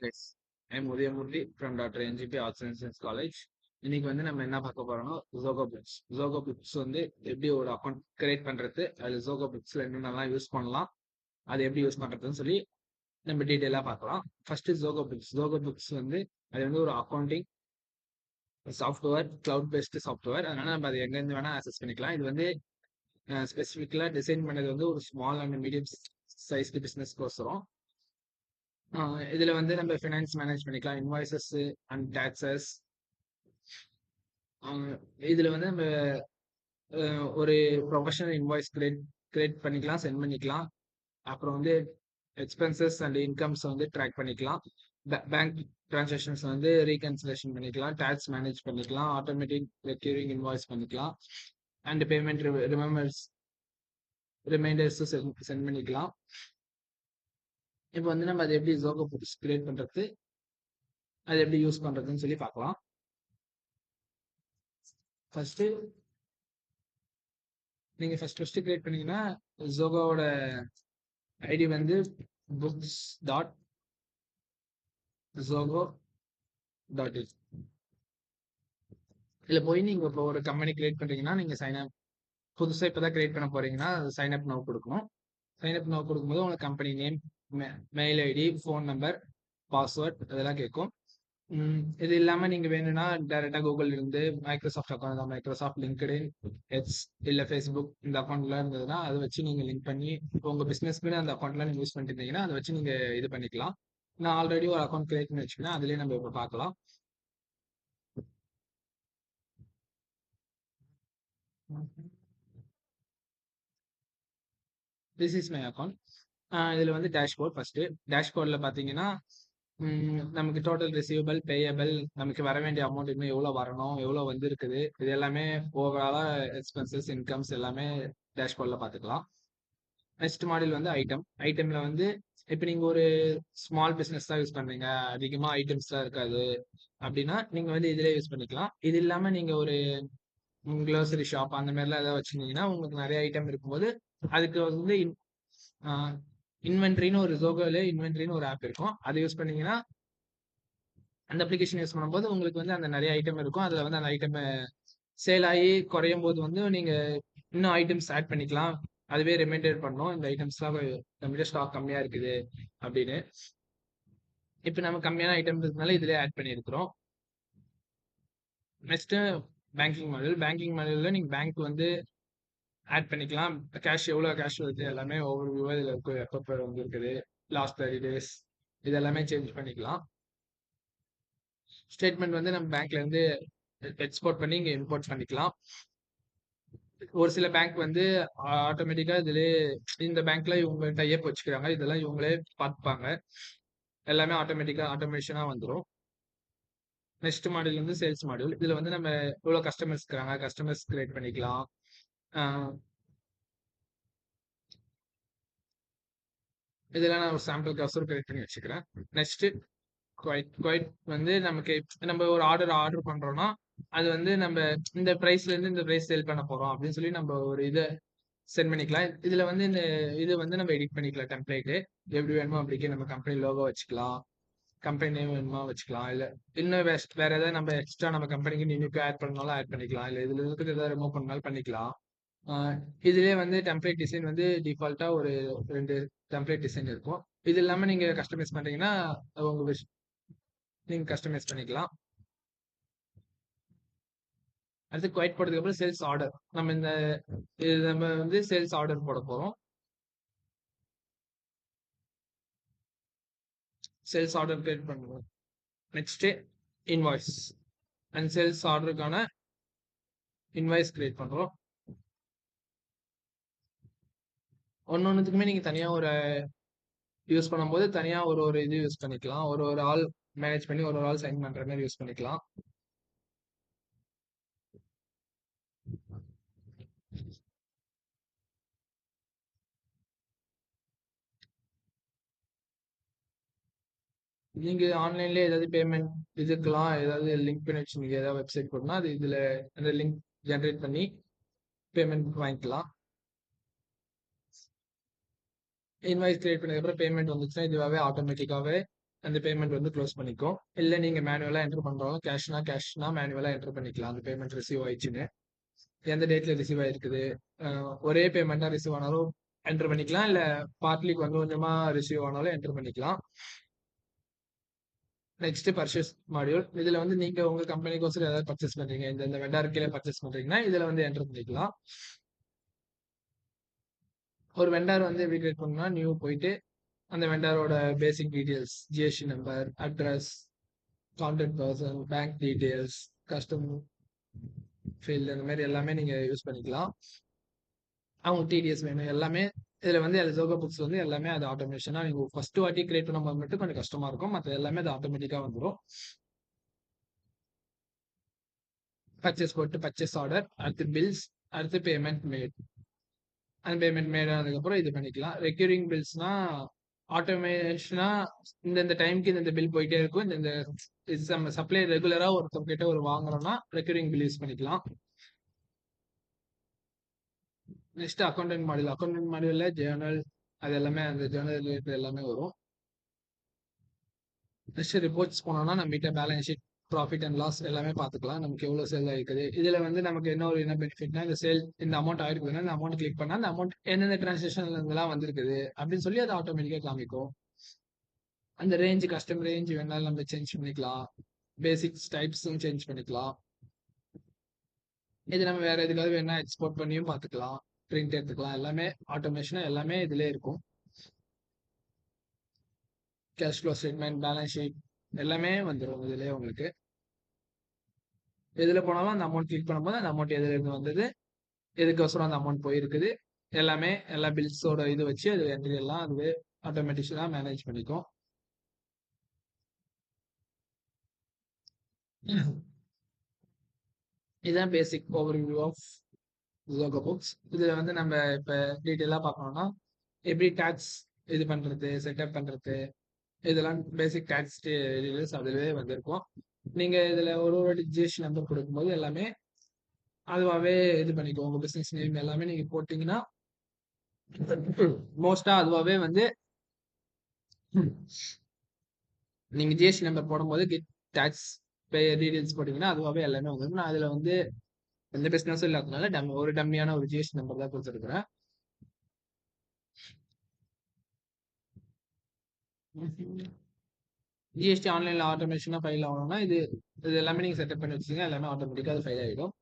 Yes. I'm Udayamurthy from Dr. NGP Arts and Science College. இன்னைக்கு வந்து நம்ம என்ன பார்க்க போறோம்னா ஜோகோ பிட்ஸ். ஜோகோ பிட்ஸ் வந்து எப்படி ஒரு அக்கௌண்ட் கிரியேட் பண்றது, அது ஜோகோ பிட்ஸ்ல என்னென்னலாம் யூஸ் பண்ணலாம், அது எப்படி யூஸ் பண்றதுன்னு சொல்லி நம்ம டீட்டெயிலாக பார்க்கலாம். First Zoho Books. Zoho Books வந்து அது வந்து ஒரு accounting software, cloud based software. அதனால நம்ம அதை எங்கேருந்து வேணா ஆக்சஸ் பண்ணிக்கலாம். இது வந்து ஸ்பெசிஃபிக்கலாக டிசைன் பண்ணது வந்து ஒரு ஸ்மால் அண்ட் மீடியம் சைஸ்டு பிஸ்னஸ்க்கோசரம். இதுல வந்து நம்ம ஃபினான்ஸ் மேனேஜ் பண்ணிக்கலாம், இன்வாய்சஸ் அண்ட் டாக்ஸஸ். இதுல வந்து நம்ம ஒரு ப்ரொஃபஷனல் இன்வாய்ஸ் கிரியேட் பண்ணிக்கலாம், சென்ட் பண்ணிக்கலாம். அப்புறம் வந்து எக்ஸ்பென்சஸ் அண்ட் இன்கம்ஸ் வந்து ட்ராக் பண்ணிக்கலாம். பேங்க் டிரான்சாக்ஷன்ஸ் வந்து ரீகன்சிலேஷன் பண்ணிக்கலாம், டாக்ஸ் மேனேஜ் பண்ணிக்கலாம், ஆட்டோமேட்டிக் ரெக்யூரிங் இன்வாய்ஸ் பண்ணிக்கலாம், அண்ட் பேமெண்ட் ரிமைண்டர்ஸ் சென்ட் பண்ணிக்கலாம். இப்போ வந்து நம்ம அதை எப்படி ஜோகோ பிட்ஸ் கிரியேட் பண்றது, அது எப்படி யூஸ் பண்றதுன்னு சொல்லி பார்க்கலாம். ஃபர்ஸ்ட் நீங்க ஃபர்ஸ்ட் கிரியேட் பண்ணீங்கன்னா ஜோகோவோட ஐடி வந்து books.zogo.in. இதுல போய் நீங்க இப்போ ஒரு கம்பெனி கிரியேட் பண்றீங்கன்னா நீங்க சைன் அப், புதுசா இப்பதான் கிரியேட் பண்ண போறீங்கன்னா சைன் அப் நவ் கொடுக்கணும். சைன் அப் நவ் கொடுக்கும்போது உங்களுக்கு company name, mail ID, phone number, password அதெல்லாம் கேட்கும். இது இல்லாம நீங்க வேணும்னா டைரக்டா கூகுள் இருந்து Microsoft account, Microsoft LinkedIn, X இல்ல ஃபேஸ்புக் இந்த அக்கௌண்ட்ல இருந்ததுன்னா அதை வச்சு நீங்க லிங்க் பண்ணி உங்க பிசினஸ்க்கு அந்த அக்கௌண்ட்ல நீங்க யூஸ் பண்ணிட்டு இருந்தீங்கன்னா அதை வச்சு நீங்க இது பண்ணிக்கலாம். நான் ஆல்ரெடி ஒரு அக்கௌண்ட் கிரியேட் பண்ணி வச்சுக்கேன், அதுலயே நம்ம இப்ப பார்க்கலாம். This is my account. இதுல வந்து டேஷ்போர்ட். ஃபர்ஸ்ட் டேஷ்போர்ட்ல பாத்தீங்கன்னா நமக்கு டோட்டல் ரிசீவபிள், பேயபிள், நமக்கு வர வேண்டிய அமௌண்ட் இன்னும் எவ்வளவு வரணும், எவ்வளவு வந்திருக்குது, இது எல்லாமே ஓவராலா எக்ஸ்பென்சஸ், இன்கம்ஸ் எல்லாமே டேஷ்போர்ட்ல பாத்துக்கலாம். நெக்ஸ்ட் மாடல் வந்து ஐட்டம். ஐட்டம்ல வந்து இப்போ நீங்க ஒரு ஸ்மால் பிசினஸ் தான் யூஸ் பண்றீங்க, அதிகமா ஐட்டம்ஸ் தான் இருக்காது அப்படின்னா நீங்க வந்து இதுல யூஸ் பண்ணிக்கலாம். இது இல்லாம நீங்க ஒரு க்ளோசரி ஷாப் அந்த மாதிரிலாம் ஏதாவது வச்சிருந்தீங்கன்னா உங்களுக்கு நிறைய ஐட்டம் இருக்கும்போது அதுக்கு வந்து இன்வென்ட்ரின்னு ஒரு ஜோகோல இன்வென்ட்ரின்னு ஒரு ஆப் இருக்கும், அதை யூஸ் பண்ணீங்கன்னா அந்த அப்ளிகேஷன் யூஸ் பண்ணும்போது உங்களுக்கு வந்து அந்த நிறைய ஐட்டம் இருக்கும். அதுல வந்து அந்த ஐட்டம் சேல் ஆகி குறையும் போது வந்து நீங்க இன்னும் ஐட்டம்ஸ் ஆட் பண்ணிக்கலாம். அதுவே ரிமைண்டர் பண்ணும் இந்த ஐட்டம்ஸ்லாம் நம்மகிட்ட ஸ்டாக் கம்மியா இருக்குது அப்படின்னு. இப்போ நம்ம கம்மியான ஐட்டம் இருக்கிறதுனால இதுலயே ஆட் பண்ணியிருக்கிறோம். Next banking model. பேங்கிங் மாடல்ல நீங்க பேங்க் வந்து ஆட் பண்ணிக்கலாம். கேஷ் எவ்வளவு கேஷ் வருது எல்லாமே ஒவ்வொரு வியூவா இதுல இருக்கும், எப்போ வந்து இருக்குது, லாஸ்ட் 30 days இது எல்லாமே சேஞ்ச் பண்ணிக்கலாம். ஸ்டேட்மெண்ட் வந்து நம்ம பேங்க்ல இருந்து எக்ஸ்போர்ட் பண்ணி இங்க இம்போர்ட் பண்ணிக்கலாம். ஒரு சில பேங்க் வந்து ஆட்டோமேட்டிக்கா இதுலயே இந்த பேங்க்ல இவங்க டைப் வச்சுக்கிறாங்க, இதெல்லாம் இவங்களே பார்த்துப்பாங்க, எல்லாமே ஆட்டோமேஷனா வந்துடும். நெக்ஸ்ட் மாடல் வந்து சேல்ஸ் மாடல். இதுல வந்து நம்ம எவ்வளவு கஸ்டமர்ஸ் இருக்கிறாங்க, கஸ்டமர்ஸ் கிரியேட் பண்ணிக்கலாம். இதெல்லாம் நான் ஒரு சாம்பிள் காசு கிரியேட் பண்ணி வச்சுக்கிறேன். நெக்ஸ்ட் குவைட் வந்து நமக்கு நம்ம ஒரு ஆர்டர் பண்றோம்னா அது வந்து நம்ம இந்த பிரைஸ்ல இருந்து இந்த பிரைஸ் சேல் பண்ண போறோம் அப்படின்னு சொல்லி நம்ம ஒரு இதை சென்ட் பண்ணிக்கலாம். இதுல வந்து இந்த இது வந்து நம்ம எடிட் பண்ணிக்கலாம், டெம்ப்ளேட் எப்படி வேணுமோ அப்படிக்கு நம்ம கம்பெனி லோகோ வச்சுக்கலாம், கம்பெனி நேம் வேணுமா வச்சுக்கலாம், இல்ல இன்னும் வேற ஏதாவது நம்ம எக்ஸ்ட்ரா நம்ம கம்பெனிக்கு யூனிக்கா ஆட் பண்ணாலும் ஆட் பண்ணிக்கலாம், இல்ல இதுல இருக்கிறது ஏதாவது ரிமூவ் பண்ணாலும் பண்ணிக்கலாம். இதுலயே வந்து டெம்ப்ளேட் டிசைன் வந்து டிஃபால்ட்டா ஒரு 2 டெம்ப்ளேட் டிசைன் இருக்கும். இது இல்லாம நீங்க கஸ்டமைஸ் பண்றீங்கன்னா உங்க நீங்க கஸ்டமைஸ் பண்ணிக்கலாம். அடுத்து குவைட் போட்டதுக்கு அப்புறம் சேல்ஸ் ஆர்டர். நம்ம வந்து சேல்ஸ் ஆர்டர் போட போறோம். சேல்ஸ் ஆர்டர் கிரியேட் பண்ணுவோம். நெக்ஸ்ட் இன்வாய்ஸ் அண்ட் சேல்ஸ் ஆர்டருக்கான இன்வாய்ஸ் கிரியேட் பண்றோம். ஒன்னொன்னுக்குமே நீங்க தனியா ஒரு யூஸ் பண்ணும்போது தனியா ஒரு இது யூஸ் பண்ணிக்கலாம், ஒரு ஆள் மேனேஜ் பண்ணி ஒரு ஆள் சைன் பண்ற மாதிரி யூஸ் பண்ணிக்கலாம். நீங்க ஆன்லைன்ல ஏதாவது பேமெண்ட் இதுக்கெல்லாம் ஏதாவது லிங்க் பண்ணி வச்சுருந்தீங்க, ஏதாவது வெப்சைட் போடணும், அது இதுல அந்த லிங்க் ஜென்ரேட் பண்ணி பேமெண்ட் வாங்கிக்கலாம். இன்வாய்ஸ் கிரியேட் பண்ணதுக்கப்புறம் பேமெண்ட் வந்துச்சுன்னா இதுவாகவே ஆட்டோமேட்டிக்காவே அந்த பேமெண்ட் வந்து க்ளோஸ் பண்ணிக்கும். இல்ல நீங்க மேனுவலா என்டர் பண்றோம், கேஷ்னா மேனுவலா என்டர் பண்ணிக்கலாம் அந்த பேமெண்ட் ரிசீவ் ஆயிடுச்சுன்னு. எந்த டேட்ல ரிசீவ் ஆயிருக்குது, ஒரே பேமெண்ட்டா ரிசீவ் ஆனாலும் என்டர் பண்ணிக்கலாம். இல்ல பார்ட்லி கொஞ்சம் கொஞ்சமா ரிசீவ் ஆனாலும் என்டர் பண்ணிக்கலாம். Next purchase module. இதுல வந்து நீங்க உங்க கம்பெனிக்கோசரம் ஏதாவது பர்ச்சேஸ் பண்றீங்க, இந்த வெண்டார் கீழே பர்ச்சேஸ் பண்றீங்கன்னா இதுல வந்து என்டர் பண்ணிக்கலாம். ஒரு வெண்டார் வந்து எப்படி கிரியேட் பண்ணணும்னா, நியூ போயிட்டு அந்த வெண்டாரோட basic details, GST number, address, contact person, bank details, custom field, அந்த மாதிரி எல்லாமே நீங்க யூஸ் பண்ணிக்கலாம். அவங்க டிடிஎஸ் வேணும் எல்லாமே. இதுல வந்து ஜோகோ புக்ஸ் வந்து எல்லாமே அது ஆட்டோமேஷனா நீங்க ஃபர்ஸ்ட் வாட்டி கிரியேட் பண்ணும்போது மட்டும் கொஞ்சம் கஷ்டமா இருக்கும். மற்ற எல்லாமே அது ஆட்டோமேட்டிக்கா வந்துடும். பர்ச்சேஸ் போட்டு பர்ச்சேஸ் ஆர்டர், அடுத்து பில்ஸ், அடுத்து பேமெண்ட் மேட். அந்த பேமெண்ட் மேட் ஆனதுக்கப்புறம் இது பண்ணிக்கலாம். ரெக்யூரிங் பில்ஸ்னா ஆட்டோமேஷனா இந்த டைம்க்கு இந்த பில் போயிட்டே இருக்கும். இந்த சப்ளை ரெகுலரா ஒருத்தவங்க கிட்ட ஒரு வாங்குறோம்னா ரெக்யூரிங் பில் யூஸ் பண்ணிக்கலாம். Next accountant module. அக்கௌண்டன்ட் மாடியூல்ல ஜேர்னல், அது எல்லாமே அந்த ஜேர்னல் ரிலேட்டட் எல்லாமே வரும். நெக்ஸ்ட் ரிப்போர்ட்ஸ் போனோம்னா நம்மகிட்ட balance sheet, profit and loss எல்லாமே பார்த்துக்கலாம். நமக்கு எவ்வளோ சேல் ஆயிருக்குது. இதுல வந்து நமக்கு என்ன பெனிஃபிட்னா, இந்த சேல் இந்த அமௌண்ட் ஆயிருக்குதுன்னா இந்த அமௌண்ட் கிளிக் பண்ணா அந்த அமௌண்ட் எந்தெந்த டிரான்சாக்ஷன்ல இருந்தெல்லாம் வந்திருக்குது அப்படின்னு சொல்லி அது ஆட்டோமேட்டிக்கா காமிக்கும். அந்த ரேஞ்ச் கஸ்டம் ரேஞ்ச் வேணாலும் நம்ம சேஞ்ச் பண்ணிக்கலாம். பேசிக்ஸ் டைப்ஸும் சேஞ்ச் பண்ணிக்கலாம். இது நம்ம வேற எதுக்காவது வேணா எக்ஸ்போர்ட் பண்ணியும் பார்த்துக்கலாம், பிரிண்ட் எடுத்துக்கலாம். எல்லாமே ஆட்டோமேஷனா எல்லாமே இதுல இருக்கும். Cash flow statement, balance sheet எல்லாமே வந்துடும் இதுலயே உங்களுக்கு. எதுல போனாலும் அந்த அமௌண்ட் கிளிக் பண்ணும்போது அந்த அமௌண்ட் எதுல இருந்து வந்தது, எதுக்கோசரம் அந்த அமௌண்ட் போயிருக்குது, எல்லாமே எல்லா பில்ஸோட இது வச்சு அது என்ட்ரி எல்லாம் அதுவே ஆட்டோமேட்டிக்கா மேனேஜ் பண்ணிக்கும். இதுதான் பேசிக் ஓவர்வியூ ஆஃப் ஜோகோ புக்ஸ். இதுல வந்து நம்ம இப்ப டீட்டெயிலா பார்க்கணும்னா எப்படி டாக்ஸ் இது பண்றது, செட்டப் பண்றது, இதெல்லாம் பேசிக் டாக்ஸ் டீடைல்ஸ் அதுவே வந்திருக்கும். நீங்க இதுல ஒரு வாட்டி ஜிஎஸ்டி நம்பர் கொடுக்கும்போது எல்லாமே அதுவாகவே இது பண்ணிக்கும். உங்க பிசினஸ் நேம் எல்லாமே நீங்க போட்டீங்கன்னா மோஸ்டா அதுவாகவே வந்து நீங்க ஜிஎஸ்டி நம்பர் போடும்போது கெட் டாக்ஸ் பே டீடைல்ஸ் போட்டீங்கன்னா அதுவாகவே எல்லாமே வந்துடும். நான் அதுல வந்து எந்த பிசினஸும் இல்லாதனால ஒரு டம்மியான ஒரு ஜிஎஸ்டி நம்பர் தான் கொடுத்துருக்குறேன். ஜிஎஸ்டி ஆன்லைன்ல ஆட்டோமேஷனா ஃபைல் ஆகணும்னா இது எல்லாமே நீங்க செட்டப் பண்ணி வச்சீங்கன்னா எல்லாமே ஆட்டோமேட்டிக்கா அது ஃபைல் ஆகிடும்.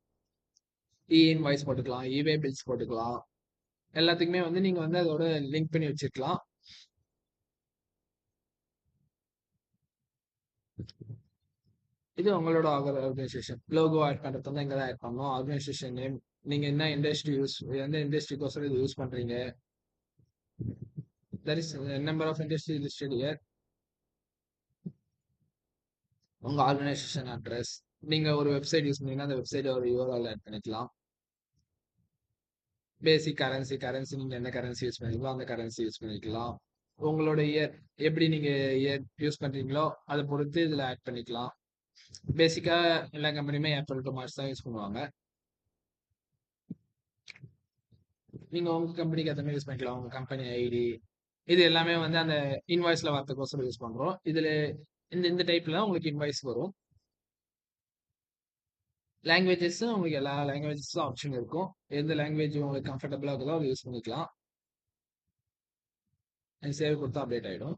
இன்வாய்ஸ் போட்டுக்கலாம், இவே பில்ஸ் போட்டுக்கலாம். எல்லாத்துக்குமே வந்து நீங்க வந்து அதோட லிங்க் பண்ணி வச்சிருக்கலாம். இது உங்களோட ஆர்கனைசேஷன் லோகோ ஆட் பண்றது வந்து இங்க தான் ஆட் பண்ணணும். ஆர்கனைசேஷன் நேம், நீங்க என்ன இண்டஸ்ட்ரி எந்த இண்டஸ்ட்ரிக்கோசரம் இது யூஸ் பண்றீங்க, that is number of industry listed here. உங்க ஆர்கனைசேஷன் அட்ரஸ், நீங்க ஒரு வெப்சைட் யூஸ் பண்ணீங்கன்னா அந்த வெப்சைட் ஒரு URL ஆட் பண்ணிக்கலாம். பேசிக் கரன்சி நீங்க என்ன கரன்சி யூஸ் பண்ணீங்களோ அந்த கரன்சி யூஸ் பண்ணிக்கலாம். உங்களோட இயர் எப்படி நீங்க இயர் யூஸ் பண்றீங்களோ அதை பொறுத்து இதுல ஆட் பண்ணிக்கலாம். பேசிக்கா எல்லா கம்பெனியுமே ஏப்ரல் டு மார்ச் தான் யூஸ் பண்ணுவாங்க. நீங்க உங்க கம்பெனிக்கு ஏற்ற மாதிரி யூஸ் பண்ணிக்கலாம். உங்க கம்பெனி ஐடி இது எல்லாமே வந்து அந்த இன்வாய்ஸ்ல வரதுக்கோசரம் யூஸ் பண்றோம். இதுல இந்த டைப்ல உங்களுக்கு இன்வாய்ஸ் வரும். லாங்குவேஜஸும் உங்களுக்கு எல்லா லாங்குவேஜஸும் ஆப்ஷன் இருக்கும். எந்த லாங்குவேஜ் உங்களுக்கு கம்ஃபர்டபுளா இருக்குதோ அதை யூஸ் பண்ணிக்கலாம். சேவ் கொடுத்தா அப்டேட் ஆயிடும்.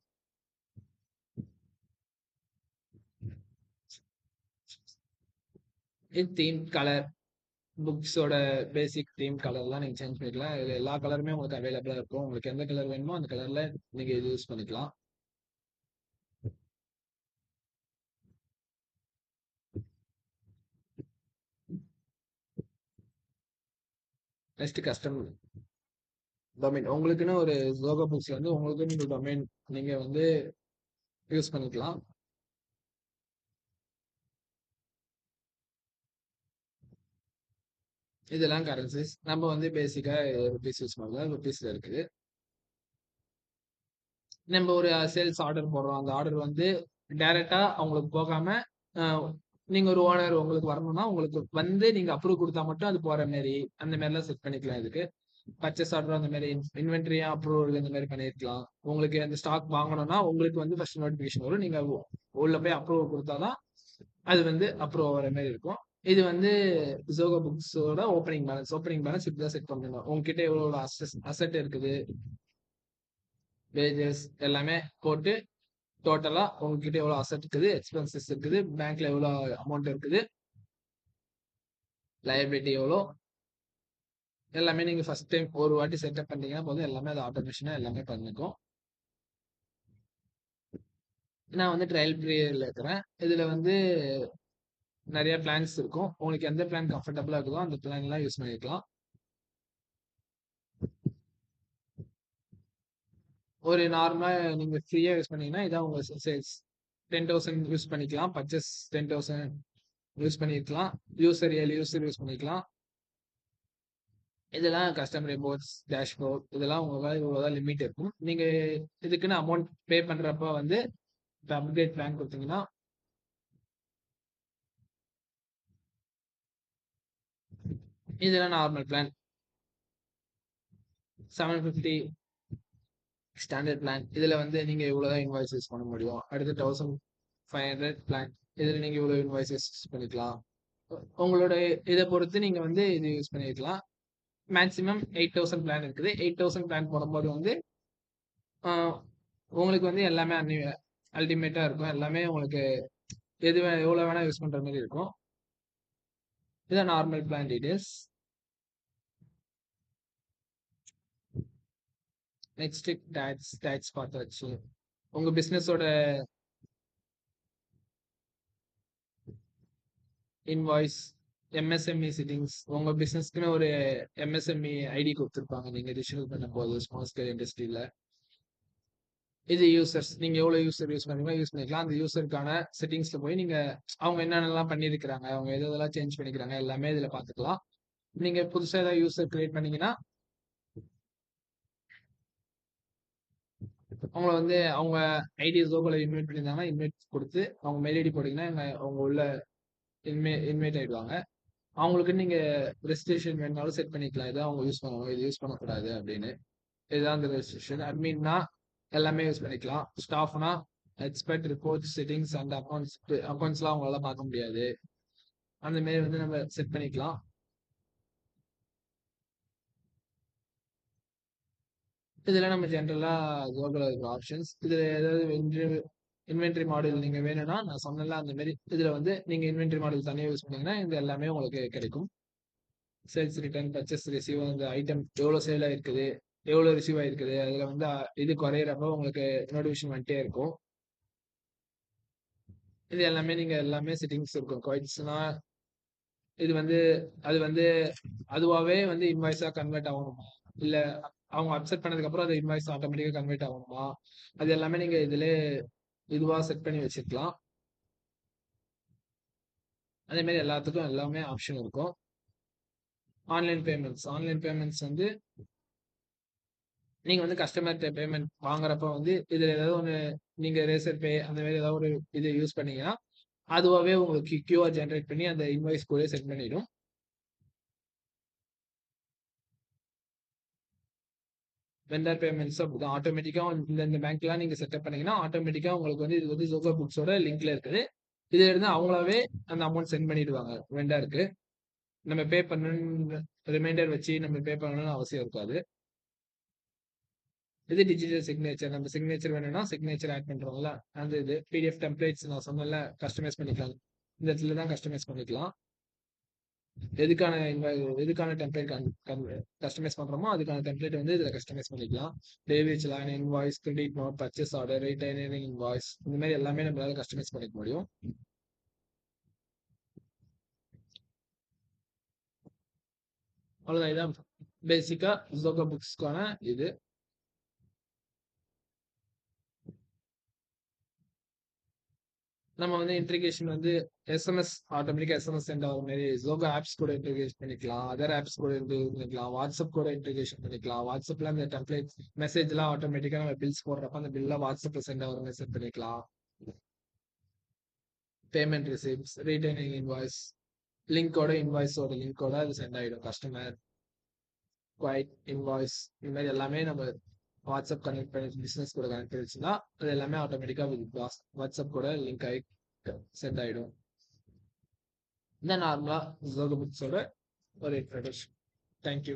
இது தீம் கலர், புக்ஸோட பேசிக் தீம் கலர்லாம் நீங்க சேஞ்ச் பண்ணிக்கலாம். இதுல எல்லா கலருமே உங்களுக்கு அவைலபிளா இருக்கும். உங்களுக்கு எந்த கலர் வேணுமோ அந்த கலர்ல நீங்க இது யூஸ் பண்ணிக்கலாம். Next custom domain. உங்களுக்குன்னு ஒரு ஜோகோ புக்ஸ்ல வந்து உங்களுக்குன்னு ஒரு டொமைன் நீங்க வந்து யூஸ் பண்ணிக்கலாம். இதெல்லாம் கரன்சிஸ். நம்ம வந்து பேசிக்கா ருபீஸ் யூஸ் பண்ணலாம். ருபீஸ்ல இருக்குது. நம்ம ஒரு சேல்ஸ் ஆர்டர் போடுறோம். அந்த ஆர்டர் வந்து டைரக்டா அவங்களுக்கு போகாம நீங்க ஒரு ஓனர் உங்களுக்கு வரணும்னா உங்களுக்கு வந்து நீங்க அப்ரூவ் கொடுத்தா மட்டும் அது போற மாதிரி அந்த மாதிரிலாம் செட் பண்ணிக்கலாம். இதுக்கு பர்ச்சேஸ் ஆர்டர் அந்த மாதிரி இன்வென்ட்ரியா அப்ரூவல் இந்த மாதிரி பண்ணிருக்கலாம். உங்களுக்கு அந்த ஸ்டாக் வாங்கணும்னா உங்களுக்கு வந்து ஃபர்ஸ்ட் நோட்டிபிகேஷன் வரும். நீங்க உள்ள போய் அப்ரூவல் கொடுத்தாதான் அது வந்து அப்ரூவ் ஆகிற மாதிரி இருக்கும். இது வந்து ஜோகோ புக்ஸோட ஓப்பனிங் பேலன்ஸ் இப்படிதான் செட் பண்ணணும். உங்ககிட்ட எவ்வளவு அசெட் இருக்குது, வேஜஸ் எல்லாமே போட்டு டோட்டலா உங்ககிட்ட எவ்வளவு அசெட் இருக்குது, எக்ஸ்பென்சஸ் இருக்குது, பேங்க்ல எவ்வளவு அமௌண்ட் இருக்குது, லைபிலிட்டி எவ்வளோ, எல்லாமே நீங்க ஃபர்ஸ்ட் டைம் ஒரு வாட்டி செட்டப் பண்ணீங்கன்னா போதும். எல்லாமே அது ஆட்டோமேஷனா எல்லாமே பண்ணிக்கும். நான் வந்து ட்ரையல் பீரியட்ல இருக்கிறேன். இதுல வந்து நிறைய பிளான்ஸ் இருக்கும். உங்களுக்கு எந்த பிளான் கம்ஃபர்டபுளா இருக்குதோ அந்த பிளான் எல்லாம் யூஸ் பண்ணிக்கலாம். ஒரு நார்மலா நீங்க ஃப்ரீயா யூஸ் பண்ணீங்கன்னா இதான் உங்க சேல்ஸ். 10,000 யூஸ் பண்ணிக்கலாம். பர்ச்சேஸ் 10,000 யூஸ் பண்ணிக்கலாம். யூசர் 7 யூசர் யூஸ் பண்ணிக்கலாம். இதெல்லாம் கஸ்டமர் ரிப்போர்ட்ஸ், டேஷ்போர்ட் இதெல்லாம் உங்களால இவ்வளவுதான் லிமிட் இருக்கும். நீங்க இதுக்குன்னு அமௌண்ட் பே பண்றப்ப வந்து இப்போ அப்கிரேட் பிளான் கொடுத்தீங்கன்னா இதெல்லாம் நார்மல் பிளான் 750 ஸ்டாண்டர்ட் பிளான். இதுல வந்து நீங்க இவ்வளவுதான் இன்வாய்ஸ் யூஸ் பண்ண முடியும். அடுத்து 1500 பிளான். இதுல நீங்க இவ்வளவு இன்வாய்ஸஸ் யூஸ் பண்ணிக்கலாம். உங்களோட இதை பொறுத்து நீங்க வந்து இது யூஸ் பண்ணிக்கலாம். மேக்ஸிமம் 8,000 பிளான் இருக்குது. 8,000 பிளான் போடும்போது வந்து உங்களுக்கு வந்து எல்லாமே அல்டிமேட்டா இருக்கும். எல்லாமே உங்களுக்கு எவ்வளவு வேணா யூஸ் பண்ற மாதிரி இருக்கும். இதான் normal plan details. Next dates பார்த்தாச்சு. உங்க பிசினஸோட இன்வாய்ஸ், எம்எஸ்எம்இ செட்டிங்ஸ். உங்க பிசினஸ்க்குன்னு ஒரு எம்எஸ்எம்இ ஐடி கொடுத்துருப்பாங்க நீங்க ரிஜிஸ்டர் பண்ண போது ஸ்மால் ஸ்கேல் இண்டஸ்ட்ரியில. இது யூசர்ஸ் நீங்க எவ்வளவு யூசர் யூஸ் பண்ணீங்களோ யூஸ் பண்ணிக்கலாம். அந்த யூசருக்கான செட்டிங்ஸ்ல போய் நீங்க அவங்க என்னென்னலாம் பண்ணியிருக்கிறாங்க, அவங்க எதெல்லாம் சேஞ்ச் பண்ணிக்கிறாங்க எல்லாமே இதுல பாத்துக்கலாம். நீங்க புதுசா ஏதாவது யூசர் கிரியேட் பண்ணீங்கன்னா அவங்கள வந்து அவங்க ஐடி ஜோகோல இன்வைட் பண்ணியிருந்தாங்கன்னா இன்வைட் கொடுத்து அவங்க மெயில் ஐடி போட்டீங்கன்னா அவங்க உள்ள இன்வைட் ஆயிடுவாங்க. அவங்களுக்கு நீங்க ரெஜிஸ்ட்ரேஷன் வேணாலும் செட் பண்ணிக்கலாம். இதை அவங்க யூஸ் பண்ணணும், இது யூஸ் பண்ணக்கூடாது அப்படின்னு. இதுதான் அந்த ரெஜிஸ்ட்ரேஷன். அட்மின்னா எல்லாமே யூஸ் பண்ணிக்கலாம். ஸ்டாஃப்னா எக்ஸ்பர்ட், ரிப்போர்ட்ஸ், செட்டிங்ஸ் அண்ட் அக்கௌண்ட்ஸ்லாம் அவங்களால பார்க்க முடியாது. அந்த மாதிரி வந்து நம்ம செட் பண்ணிக்கலாம். இதுல நம்ம ஜென்ரலா ஜோகோல இருக்கிற ஆப்ஷன்ஸ். இதுல ஏதாவது இன்வென்ட்ரி மாடல் நீங்க வேணும்னா நான் சொன்னல அந்த மாதிரி இதுல வந்து நீங்க இன்வென்ட்ரி மாடல் தனியாக யூஸ் பண்ணீங்கன்னா இந்த எல்லாமே உங்களுக்கு கிடைக்கும். சேல்ஸ் ரிட்டர்ன், பர்ச்சேஸ் ரிசீவ், அந்த ஐட்டம் எவ்வளவு சேல் ஆயிருக்குது, எவ்வளவு ரிசீவ் ஆயிருக்குது, அதுல வந்து இது குறையிறப்ப உங்களுக்கு நோட்டிபிகேஷன் வந்துட்டே இருக்கும். இது எல்லாமே நீங்க எல்லாமே செட்டிங்ஸ் இருக்கும். குவைட்ஸ்னா இது வந்து அது வந்து அதுவாவே வந்து இன்வாய்ஸா கன்வெர்ட் ஆகணுமா, இல்ல அவங்க அக்செப்ட் பண்ணதுக்கு அப்புறம் அது இன்வாய்ஸ் ஆட்டோமேட்டிக்கா கன்வெர்ட் ஆகணுமா, அது எல்லாமே நீங்க இதுல இதுவா செட் பண்ணி வச்சிருக்கலாம். அதே மாதிரி எல்லாத்துக்கும் எல்லாமே ஆப்ஷன் இருக்கும். ஆன்லைன் பேமெண்ட்ஸ் வந்து நீங்க வந்து கஸ்டமர்கிட்ட பேமெண்ட் வாங்குறப்ப வந்து இதுல ஏதாவது ஒன்று நீங்க ரேசர் பே அந்த மாதிரி ஏதாவது ஒரு இது யூஸ் பண்ணீங்கன்னா அதுவாகவே உங்களுக்கு கியூஆர் ஜென்ரேட் பண்ணி அந்த இன்வாய்ஸ் கூட சென்ட் பண்ணிடும். வெண்டர் பேமெண்ட்ஸ் அப்படிதான் ஆட்டோமேட்டிக்கா இந்த பேங்க்லாம் நீங்க செட்டப் பண்ணீங்கன்னா ஆட்டோமேட்டிக்கா உங்களுக்கு வந்து இது வந்து ஜோகோ புக்ஸோட லிங்க்ல இருக்குது. இதுல இருந்து அவங்களாவே அந்த அமௌண்ட் சென்ட் பண்ணிடுவாங்க வெண்டருக்கு. நம்ம பே பண்ணணும்னு ரிமைண்டர் வச்சு நம்ம பே பண்ணணும்னு அவசியம் இருக்காது. இது டிஜிட்டல் சிக்னேச்சர். நம்ம சிக்னேச்சர் வேணும்னா சிக்னேச்சர் ஆட் பண்றோம்ல அந்த இது பிடிஎஃப் டெம்ப்ளேட்ஸ் நான் சொன்னல கஸ்டமைஸ் பண்ணிக்கலாம். இந்த இடத்துல தான் கஸ்டமைஸ் பண்ணிக்கலாம். எதுக்கான டெம்ப்ளேட் கஸ்டமைஸ் பண்றோமோ அதுக்கான டெம்ப்ளேட் வந்து இதுல கஸ்டமைஸ் பண்ணிக்கலாம். டேவேஜ் line, invoice, credit note, purchase order, retaining invoice இந்த மாதிரி எல்லாமே நம்மளால கஸ்டமைஸ் பண்ணிக்க முடியும். அவ்வளவுதான். இதான் பேசிக்கா ஜோகோ புக்ஸ்க்கான இது. நம்ம வந்து இன்டகிரேஷன் வந்து ஆட்டோமேட்டிக்கா எஸ்எம்எஸ் சென்ட் ஆகிற மாதிரி ஜோகோ ஆப்ஸ் கூட இன்டகிரேட் பண்ணிக்கலாம். அதர் ஆப்ஸ் கூட இன்டகிரேட் பண்ணிக்கலாம். வாட்ஸ்அப் கூட இன்டகிரேஷன் பண்ணிக்கலாம். வாட்ஸ்அப்ல அந்த டெம்ப்ளேட் மெசேஜ் எல்லாம் ஆட்டோமேட்டிக்கா நம்ம பில்ஸ் போடுறப்ப அந்த பில்ல வாட்ஸ்அப்ல சென்ட் ஆகிற மாதிரி செட் பண்ணிக்கலாம். பேமெண்ட் ரிசிப்ட்ஸ், ரிட்டைனிங் இன்வாய்ஸ் லிங்கோட அது சென்ட் ஆயிடும் கஸ்டமர். குவைட், இன்வாய்ஸ் இந்த மாதிரி எல்லாமே நம்ம வாட்ஸ்அப் கனெக்ட் பண்ணி பிசினஸ் கூட கனெக்ட் பண்ணிச்சுன்னா அது எல்லாமே ஆட்டோமேட்டிக்கா வாட்ஸ்அப் கூட லிங்க் ஆகி சென்ட் ஆயிடும். இந்த நார்மலா ஜோகோ புக்ஸோட ஒரு இன்ட்ரடக்ஷன். தேங்க்யூ.